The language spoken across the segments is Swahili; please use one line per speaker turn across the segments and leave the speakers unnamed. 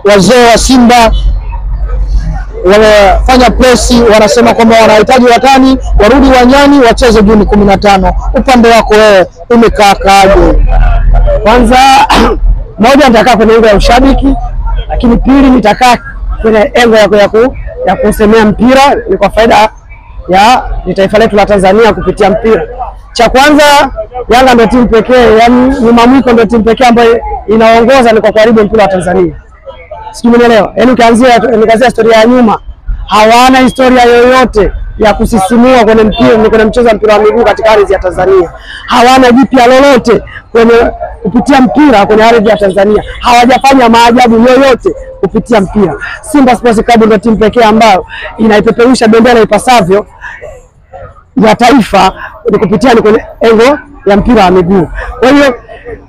wazee wa Simba wamefanya presi, wanasema kwamba wanahitaji watani warudi uwanjani wacheze Juni 15. Upande wako wewe umekaa kaje?
Kwanza moja nitakaa kwenye engo ya ushabiki, lakini pili nitakaa kwenye engo ya kusemea mpira ni kwa faida ya taifa letu la Tanzania kupitia mpira. Cha kwanza, Yanga ndio timu pekee, yani nyuma mwiko ndio timu pekee ambayo inaongoza ni kwa kuharibu mpira wa Tanzania. Sijui umeelewa? Yaani ukianzia historia ya nyuma, hawana historia yoyote ya kusisimua kwenye mpira, kwenye mchezo wa mpira wa miguu katika ardhi ya Tanzania. Hawana jipya lolote kupitia mpira kwenye ardhi ya Tanzania. Hawajafanya maajabu yoyote kupitia mpira. Simba Sports Club ndio timu pekee ambayo inaipeperusha bendera ipasavyo ya taifa kupitia kwenye engo ya mpira wa miguu. Kwa hiyo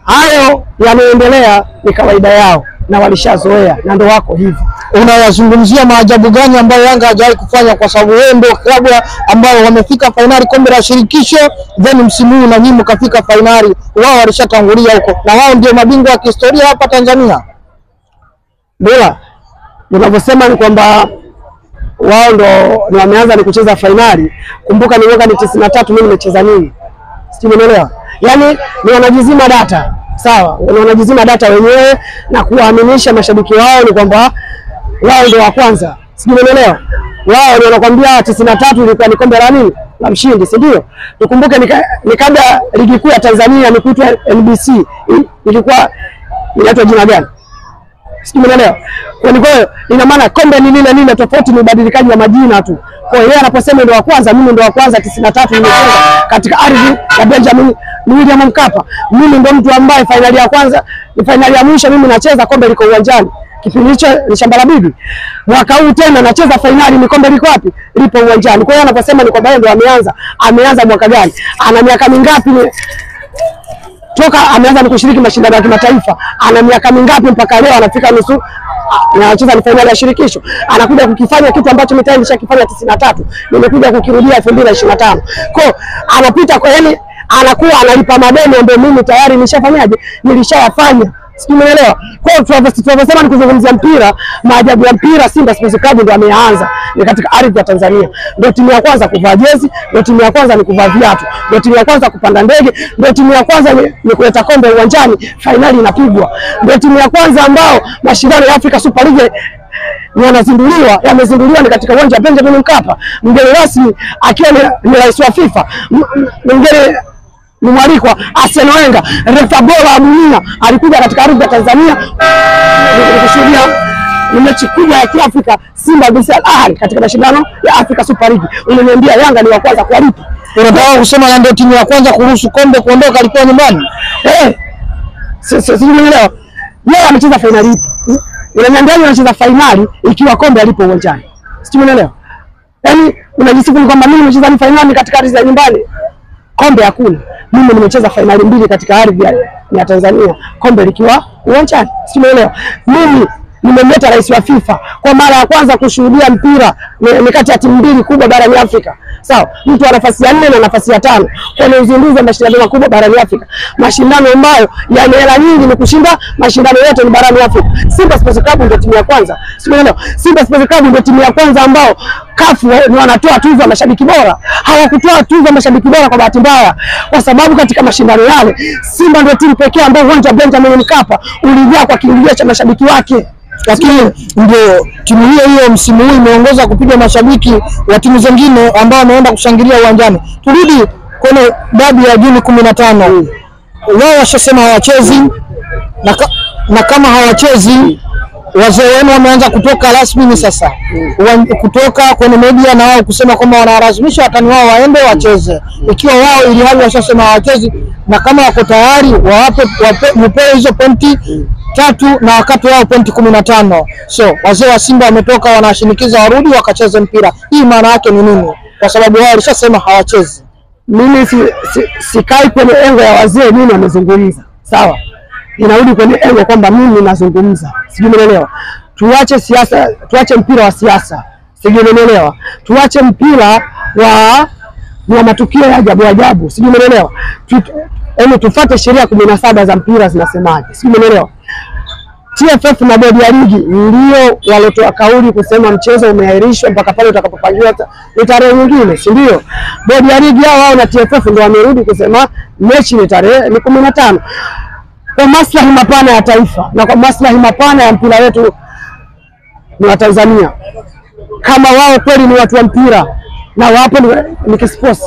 hayo yanaendelea ni kawaida yao na walishazoea na ndio wako hivi.
Unawazungumzia maajabu gani ambayo Yanga hajawahi kufanya, kwa sababu wewe ndio klabu ambao wamefika finali kombe la shirikisho, then msimu huu na nyinyi mkafika finali, wao walishatangulia huko na wao ndio mabingwa wa kihistoria hapa Tanzania.
Bila unavyosema ni kwamba wao ndio wameanza ni kucheza finali. Kumbuka ni mwaka 93 mimi nimecheza nini? Sijui umeelewa? Yaani ni wanajizima data. Sawa, wanajizima data wenyewe na kuwaaminisha mashabiki wao ni kwamba wao ndio wa kwanza. Sijui umeelewa? Wao ndio wanakuambia 93 ilikuwa ni kombe la nini? La mshindi, si ndio? Tukumbuke ni kabla ligi kuu ya Tanzania ni kuitwa NBC. Ilikuwa inaitwa jina gani? Sijui umeelewa? Kwa hiyo ina maana kombe ni lile lile, tofauti ni ubadilikaji wa majina tu. Kwa hiyo anaposema ndio wa kwanza, mimi ndio wa kwanza 93 nimecheza katika ardhi ya Benjamin William Mkapa. Mimi ndio mtu ambaye finali ya kwanza, ni finali ya mwisho mimi nacheza, kombe liko uwanjani. Kipindi hicho ni shamba la bibi. Mwaka huu tena nacheza finali, ni kombe liko wapi? Lipo uwanjani. Kwa hiyo anaposema ni kwamba yeye ndio ameanza mwaka gani? Ana miaka mingapi toka ameanza kushiriki mashindano ya kimataifa? Ana miaka mingapi mpaka leo anafika nusu na anacheza ni finali ya shirikisho? Anakuja kukifanya kitu ambacho mimi tayari nishakifanya 93, nimekuja kukirudia 2025. Kwa anapita kwa, yani anakuwa analipa madeni ambayo mimi tayari nishafanyaje, nilishayafanya. Sijui umeelewa? Kwa hiyo tunavyosema ni kuzungumzia mpira, maajabu ya mpira, Simba Sports Club ndio ameanza ni katika ardhi ya Tanzania. Ndio timu ya kwanza kuvaa jezi, ndio timu ya kwanza ni kuvaa viatu, ndio timu ya kwanza kupanda ndege, ndio timu ya kwanza ni kuleta kombe uwanjani, finali inapigwa. Ndio timu ya kwanza ambao mashindano ya Africa Super League yamezinduliwa ni katika uwanja wa Benjamin Mkapa. Mgeni rasmi akiwa ni rais wa FIFA. Mgeni ni mwalikwa Arsene Wenger, refa bora wa dunia, alikuja katika ardhi ya Tanzania kushuhudia mechi kubwa ya Kiafrika, Simba vs Al Ahly katika mashindano ya Africa Super League. Unaniambia Yanga ni wa kwanza kualipa?
Unataka kusema ndio timu ya kwanza kuruhusu kombe kuondoka alikuwa nyumbani?
Sisi tumeelewa. Yeye amecheza finali ipi? Unaniambia anacheza finali ikiwa kombe alipo uwanjani. Sisi tumeelewa. Yaani unajisifu kwamba mimi nimecheza finali katika ardhi ya nyumbani, kombe hakuna. Mimi nimecheza finali 2 katika ardhi ya Tanzania, kombe likiwa uwanjani. Sisi tumeelewa. Mimi nimemleta rais wa FIFA kwa mara ya kwanza kushuhudia mpira ni kati ya timu mbili kubwa barani Afrika. Sawa, mtu wa nafasi ya 4 na nafasi ya 5 kwenye uzinduzi wa mashindano makubwa barani Afrika, mashindano ambayo yana hela nyingi ni kushinda mashindano yote ni barani Afrika. Simba Sports Club ndio timu ya kwanza. Simuelewa, Simba Sports Club ndio timu ya kwanza ambao CAF ni wanatoa tuzo ya mashabiki bora. Hawakutoa tuzo ya mashabiki bora kwa bahati mbaya, kwa sababu katika mashindano yale Simba ndio timu pekee ambayo uwanja wa Benjamin Mkapa ulijaa kwa kiingilio cha mashabiki wake.
Lakini ndio timu hiyo msimu huu imeongoza kupiga mashabiki wa timu zingine ambao wameenda kushangilia uwanjani. Turudi kwenye dabi ya Juni 15. Wao washasema hawachezi na kama hawachezi, wazee wenu wameanza kutoka rasmi sasa. Kutoka kwenye media na wao kusema kwamba wanalazimisha watani wao waende wacheze. Ikiwa wao ili hali washasema hawachezi, na kama wako tayari wape hizo pointi 3 na wakati wao pointi 15. So wazee wa Simba wametoka wanashinikiza warudi wakacheze mpira. Hii maana yake ni nini? Kwa sababu wao walishasema hawachezi.
Mimi sikai kwenye engo ya wazee mimi wamezungumza. Sawa. Inarudi kwenye engo kwamba mimi nazungumza. Sijui umeelewa. Tuache siasa, tuache mpira wa siasa. Sijui umeelewa. Tuache mpira wa matukio ya ajabu. Sijui umeelewa. Tufuate sheria 17 za mpira zinasemaje. Sijui umeelewa. TFF na bodi ya ligi ndio walotoa kauli kusema mchezo umeahirishwa mpaka pale utakapopangiwa tarehe nyingine, si ndio? Bodi ya ligi wao na TFF ndio wamerudi kusema mechi ni tarehe 15 kwa maslahi mapana ya taifa na kwa maslahi mapana ya mpira wetu wa Tanzania. Kama wao kweli ni watu wa mpira na wapo ni kisports,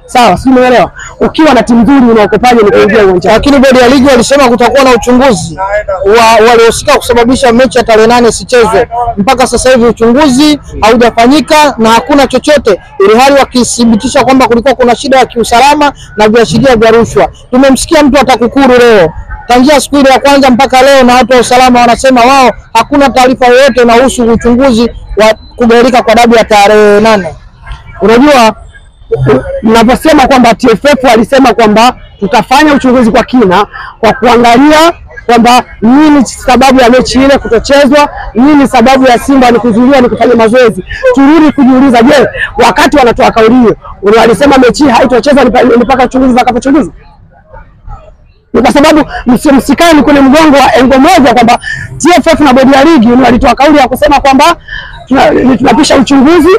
sawa, si umeelewa? Ukiwa na timu nzuri unaokopaje ni kuingia uwanjani.
Lakini bodi ya ligi walisema kutakuwa na uchunguzi wa waliohusika kusababisha mechi ya tarehe 8 isichezwe. Mpaka sasa hivi uchunguzi haujafanyika na hakuna chochote, ili hali wakithibitisha kwamba kulikuwa kuna shida ya kiusalama na viashiria vya rushwa. Tumemsikia mtu atakukuru leo tangia siku ile ya kwanza mpaka leo, na watu wa usalama wanasema wao hakuna taarifa yoyote inahusu uchunguzi wa kugairika kwa dabi ya tarehe 8.
Unajua mnaposema kwamba TFF alisema kwamba tutafanya uchunguzi kwa kina kwa kuangalia kwamba nini sababu ya mechi ile kutochezwa, nini sababu ya Simba ni kuzuiliwa ni kufanya mazoezi. Turudi kujiuliza, je, wakati wanatoa kauli hiyo walisema mechi haitochezwa mpaka uchunguzi utakapochunguza? Ni kwa sababu msikani kwenye mgongo wa engo moja kwamba TFF na bodi ya ligi walitoa kauli ya kusema kwamba tunapisha uchunguzi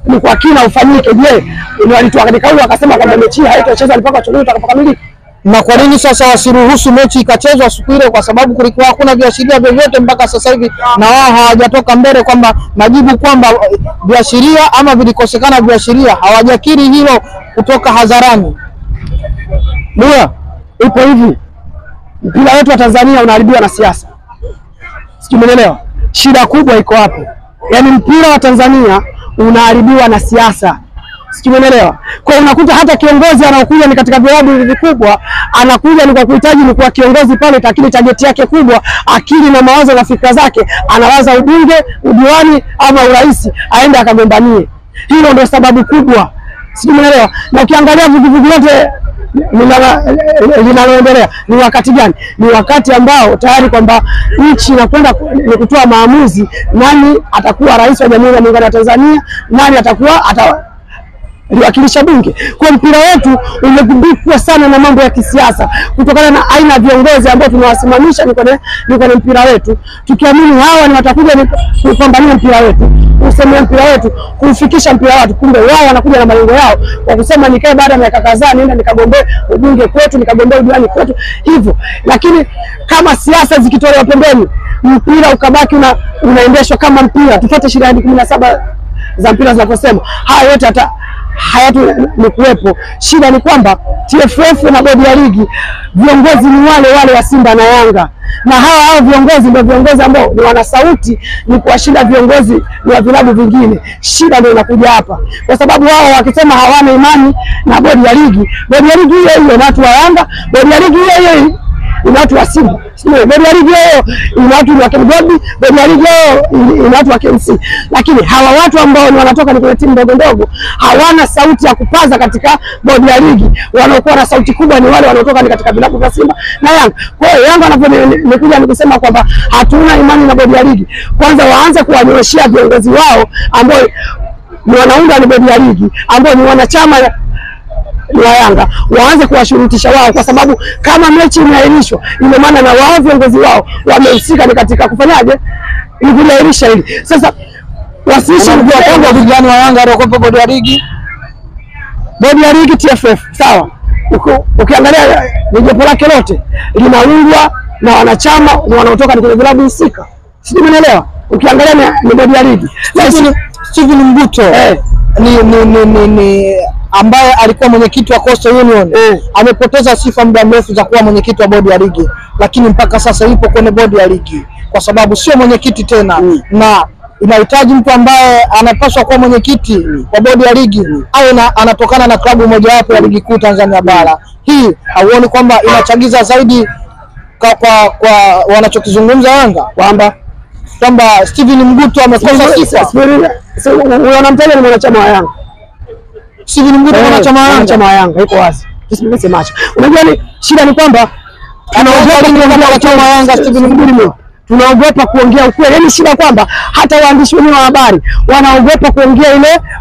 ni kwa kina ufanyike. Je, walitoa kauli wakasema kwamba mechi haitochezwa mpaka uchunguzi utakapokamilika?
Na kwa nini sasa wasiruhusu mechi ikachezwa siku ile? Kwa sababu kulikuwa hakuna viashiria vyovyote mpaka sasa hivi, na wao hawajatoka mbele kwamba majibu kwamba viashiria ama vilikosekana viashiria, hawajakiri hilo kutoka hadharani.
Ndio ipo hivi, mpira wetu wa Tanzania unaharibiwa na siasa, sijui umeelewa? Shida kubwa iko hapo, yaani mpira wa Tanzania unaharibiwa na siasa, sijui umeelewa? Kwa unakuta hata kiongozi anaokuja ni katika vilabu vikubwa, anakuja ni kwa kuhitaji ni kwa kiongozi pale, takili target yake kubwa, akili na mawazo na fikra zake, anawaza ubunge, udiwani ama urais aende akagombanie. Hilo ndio sababu kubwa, sijui umeelewa? Na ukiangalia vuguvugu lote linaloendelea ni wakati gani? Ni wakati ambao tayari kwamba nchi inakwenda ni kutoa maamuzi, nani atakuwa rais wa Jamhuri ya Muungano wa Tanzania, nani atakuwa liwakilisha bunge. Kwa mpira wetu umegubikwa sana na mambo ya kisiasa kutokana na aina ya viongozi ambao tunawasimamisha ni kwenye mpira wetu, tukiamini hawa ni watakuja kupambania mpira wetu, kusemea mpira wetu, kufikisha mpira wetu. Kumbe wao wanakuja na malengo yao kwa kusema nikae baada ya miaka kadhaa nienda nikagombee ubunge kwetu, nikagombee udiwani kwetu hivyo. Lakini kama siasa zikitolewa pembeni, mpira ukabaki unaendeshwa kama mpira. Tufuate sheria 17 za mpira zinaposema haya yote hayatu ni kuwepo. Shida ni kwamba TFF na bodi ya ligi viongozi ni wale wa Simba na Yanga, na hao viongozi ndio viongozi ambao ni wana sauti ni kuwashinda viongozi wa vilabu vingine. Shida ndio inakuja hapa, kwa sababu wao wakisema hawana imani na bodi ya ligi hiyo ni watu wa Yanga, bodi ya ligi hiyo ni watu wa Simba, bodi ya ligi hiyo ni watu wa KMGOB, bodi ya ligi hiyo ni watu wa KMC. Lakini hawa watu ambao ni wanatoka ni kwenye timu ndogo ndogo hawana sauti ya kupaza katika bodi ya ligi. Wanaokuwa na sauti kubwa ni wale wanaotoka ni katika vilabu vya Simba na Yanga. Kwa hiyo Yanga wanapokuja ni kusema kwamba hatuna imani na bodi ya ligi, kwanza waanze kuwanyoshia viongozi wao ambao ni wanaunda ni bodi ya ligi, ambao ni wanachama wa Yanga, waanze kuwashurutisha wao, kwa sababu kama mechi imeahirishwa ina maana na wao viongozi wao wamehusika ni katika kufanyaje ni kuahirisha hili. Sasa wasiishi kwa kwamba vijana wa Yanga ndio kwa bodi ya ligi TFF, sawa. Ukiangalia jopo lake lote linaundwa na wanachama wanaotoka kwenye vilabu husika, sijui umeelewa? Ukiangalia ni bodi ya ligi.
Steven Mguto ni ambaye alikuwa mwenyekiti wa Coastal Union amepoteza sifa muda mrefu za kuwa mwenyekiti wa bodi ya ligi, lakini mpaka sasa yupo kwenye bodi ya ligi kwa sababu sio mwenyekiti tena, na inahitaji mtu ambaye anapaswa kuwa mwenyekiti wa bodi ya ligi au anatokana na klabu moja wapo ya ligi kuu Tanzania bara. Hii hauoni kwamba inachagiza zaidi kwa wanachokizungumza Yanga kwamba Steven Mguto amekosa sifa?
Unamtaja ni mwanachama wa Yanga.
Steven Mguto mwanachama wa Yanga iko wazi.
Unajua ni shida ni kwamba
anaongoza mwanachama wa Yanga Steven Mguto.
tunaogopa kuongea ukweli. Yaani shida kwamba hata waandishi wenyewe wa habari wanaogopa kuongea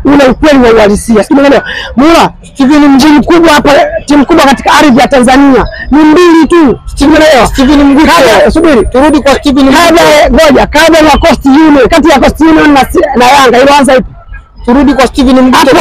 ule ukweli wa uhalisia. Umeelewa? Mula, Steven Mguto mkubwa hapa, timu kubwa katika ardhi ya Tanzania ni mbili tu. Umeelewa? Steven Mguto. Subiri, turudi kwa Steven Mguto. Ngoja, kabla ya Coast Union, kati ya Coast Union na Yanga ilianza ipi? Turudi kwa Steven Mguto.